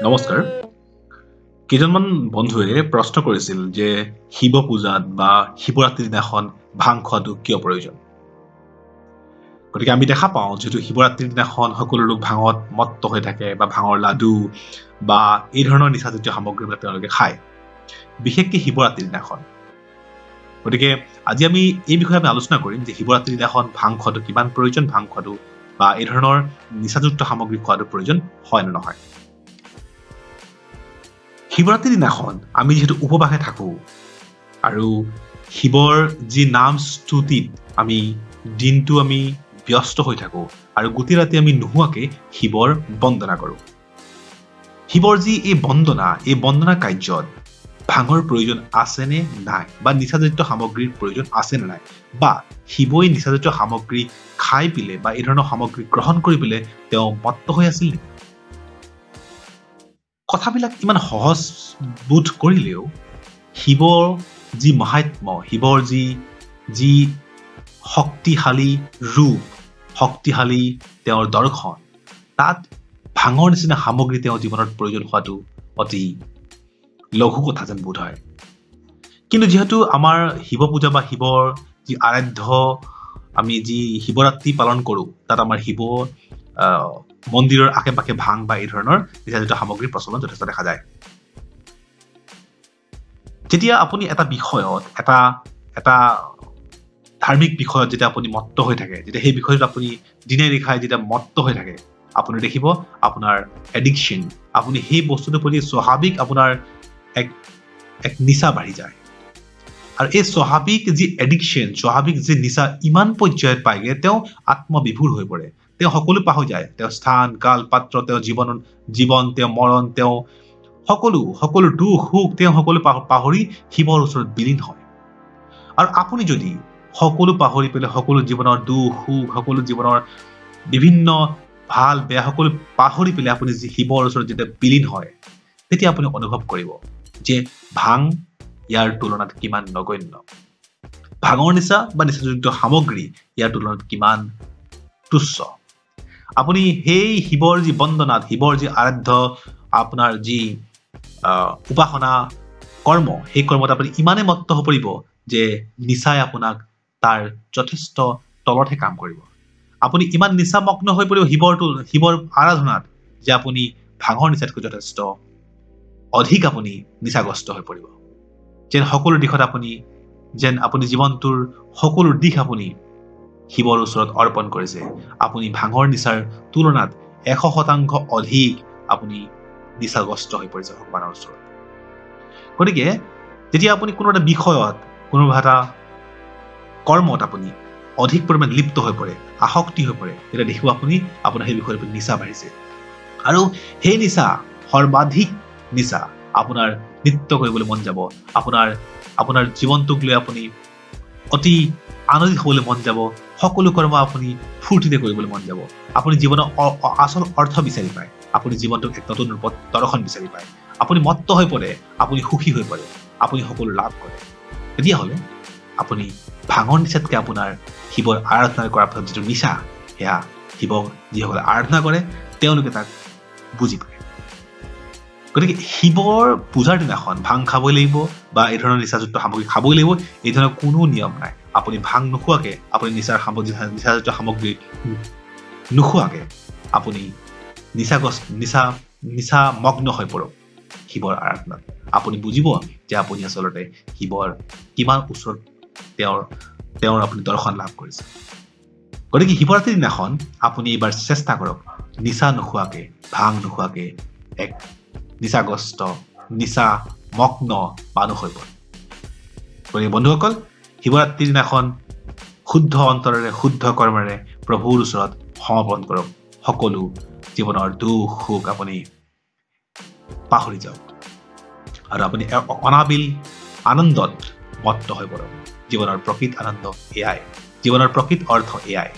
নমস্কাৰ কেইজনমান বন্ধুৱে প্ৰশ্ন কৰিছিল যে শিৱ পূজাত বা শিৱৰাত্ৰিৰ দিনাখন ভাং খোৱাটো কিয় প্ৰয়োজন গতিকে আমি দেখা পাওঁ যেটো শিৱৰাত্ৰিৰ দিনাখন সকলো লোক ভাঙত মত্ত হৈ থাকে বা ভাঙৰ লাডু বা এই ধৰণৰ নিচাজাতীয় সামগ্ৰীবিলাক তেওঁলোকে খায় বিশেষকৈ শিৱৰাত্ৰিৰ দিনাখন গতিকে আজি আমি এই বিষয়ে আলোচনা কৰিম যে শিৱৰাত্ৰিৰ দিনাখন ভাং খোৱাটো কিমান প্ৰয়োজন ভাং খোৱাটো বা এই ধৰণৰ নিচাযুক্ত সামগ্ৰী খোৱাটো প্ৰয়োজন হয় নে নহয় শিৱৰাত্ৰিৰ দিনাখন আমি যেহেতু উপবাসে থাকো আৰু শিৱৰ যি নাম স্তুতিত আমি দিনটো আমি ব্যস্ত হৈ থাকো আৰু গোটেই ৰাতি আমি নোহোৱাকে শিৱৰ বন্দনা কৰো শিৱৰ যি এই বন্দনা কাৰ্যত ভাঙৰ প্ৰয়োজন আছে নে নাই বা নিচাজাতীয় সামগ্ৰীৰ প্ৰয়োজন আছে নে নাই বা শিৱই নিচাজাতীয় সামগ্ৰী খাই পিলে বা এই ধৰণৰ সামগ্ৰী গ্ৰহণ কৰি পিলে তেওঁ মত্ত হৈ আছিল কথাবিলাক ইমান সহজ বোধ কৰিলেও শিৱৰ যি মহাত্ম্য শিৱৰ যি শক্তিশালী ৰূপ শক্তিশালী তেওঁৰ দৰ্শন তাত ভাঙৰ নিচিনা সামগ্ৰী তেওঁৰ জীৱনত প্ৰয়োজন হোৱাটো অতি লঘু কথা যেন বোধ হয় কিন্তু যেহেতু আমাৰ শিৱ পূজা বা শিৱৰ যি আৰাধ্য আমি যি শিৱৰাত্ৰি পালন কৰো তাত আমাৰ শিৱ মন্দিৰৰ আশে-পাশে ভাং বা এই ধৰণৰ নিচাজাতীয় সামগ্ৰীৰ প্ৰচলন যথেষ্ট দেখা যায় যেতিয়া আপুনি এটা বিষয়ত এটা ধাৰ্মিক বিষয়ত যেতিয়া আপুনি মত্ত হৈ থাকে যেতিয়া সেই বিষয়ত আপুনি দিনে নিশাই যেতিয়া মত্ত হৈ থাকে আপুনি দেখিব আপোনাৰ এডিকশন আপুনি সেই বস্তুটোৰ প্ৰতি স্বাভাৱিক আপোনাৰ এক নিচা বাঢ়ি যায় আৰু এই স্বাভাৱিক যি এডিকশন স্বাভাৱিক যি নিচা ইমান পৰ্যায়ত পায়গে তেওঁ আত্মবিভূৰ হৈ পৰে তেওঁ সকলো পাহৰি যায় তেওঁ স্থান কাল পাত্ৰ তেওঁ জীৱন তেওঁ মৰণ তেওঁ সকলো দুখ সুখ তেওঁ সকলো পাহৰি শিৱৰ ওচৰত বিলীন হয় আৰু আপুনি যদি সকলো পাহৰি পেলে সকলো জীৱনৰ দুখ সুখ সকলো জীৱনৰ বিভিন্ন ভাল বেয়া সকলো পাহৰি পেলে আপুনি যি শিৱৰ ওচৰত যেতিয়া বিলীন হয় তেতিয়া আপুনি অনুভৱ কৰিব যে ভাং ইয়াৰ তুলনাত কিমান নগণ্য ভাঙৰ নিচা বা নিচাযুক্ত সামগ্ৰী ইয়াৰ তুলনাত কিমান তুচ্ছ আপুনি সেই শিৱৰ যি বন্দনাত শিৱৰ যি আৰাধ্য আপোনাৰ যি উপাসনা কৰ্ম সেই কৰ্মত আপুনি ইমানে মত্ত হৈ পৰিব যে নিচাই আপোনাক তাৰ যথেষ্ট তলতহে কাম কৰিব আপুনি ইমান নিচামগ্ন হৈ পৰিব শিৱৰ আৰাধনাত যে আপুনি ভাঙৰ নিচাতকৈ যথেষ্ট অধিক আপুনি নিচাগ্ৰস্ত হৈ পৰিব যেন সকলো দিশত আপুনি জীৱনটোৰ সকলো দিশ আপুনি শিৱৰ ওচৰত অৰ্পণ কৰিছে আপুনি ভাঙৰ নিচাৰ তুলনাত 100% অধিক আপুনি নিচাগ্ৰস্ত হৈ পৰিছে ভগৱানৰ ওচৰত গতিকে যেতিয়া আপুনি কোনো এটা বিষয়ত কোনোবা এটা কৰ্মত আপুনি অধিক পৰিমাণে লিপ্ত হৈ পৰে আসক্তি হৈ পৰে তেতিয়া দেখিব আপুনি আপোনাৰ সেই বিষয়ৰ প্ৰতি নিচা বাঢ়িছে আৰু সেই নিচা সৰ্বাধিক নিচা আপোনাৰ নৃত্য কৰিবলৈ মন যাব আপোনাৰ জীৱনটোক লৈ আপুনি অতি আনন্দিত হ'বলৈ মন যাব সকলো কৰ্ম আপুনি ফূৰ্তিতে কৰিবলৈ মন যাব আপুনি জীৱনৰ আচল অৰ্থ বিচাৰি পায় আপুনি জীৱনটোক এক নতুন ৰূপত দৰ্শন বিচাৰি পায় আপুনি মত্ত হৈ পৰে আপুনি সুখী হৈ পৰে আপুনি সকলো লাভ কৰে তেতিয়াহ'লে আপুনি ভাঙৰ নিচাতকৈ আপোনাৰ শিৱৰ আৰাধনা কৰাৰ পিছত যিটো নিচা সেয়া শিৱক যিসকলে আৰাধনা কৰে তেওঁলোকে তাক বুজি পায় গতিকে শিৱৰ পূজাৰ দিনাখন ভাং খাবই লাগিব বা এই ধৰণৰ নিচাযুক্ত সামগ্ৰী খাবই লাগিব এই ধৰণৰ কোনো নিয়ম নাই আপুনি ভাং নোখোৱাকে আপুনি নিচাযুক্ত সামগ্ৰী নোখোৱাকে আপুনি নিচামগ্ন হৈ পৰক শিৱৰ আৰাধনাত আপুনি বুজিব যে আপুনি আচলতে শিৱৰ কিমান ওচৰত তেওঁৰ আপুনি দৰ্শন লাভ কৰিছে গতিকে শিৱৰাত্ৰিৰ দিনাখন আপুনি এবাৰ চেষ্টা কৰক নিচা নোখোৱাকে ভাং নোখোৱাকে এক নিচাগ্ৰস্ত নিচামগ্ন মানুহ হৈ পৰে গতিকে বন্ধুসকল শিৱৰাত্ৰিৰ দিনাখন শুদ্ধ অন্তৰেৰে শুদ্ধ কৰ্মেৰে প্ৰভুৰ ওচৰত সমৰ্পণ কৰক সকলো জীৱনৰ দুখ সুখ আপুনি পাহৰি যাওক আৰু আপুনি অনাবিল আনন্দত মত্ত হৈ পৰক জীৱনৰ প্ৰকৃত আনন্দ এয়াই জীৱনৰ প্ৰকৃত অৰ্থ এয়াই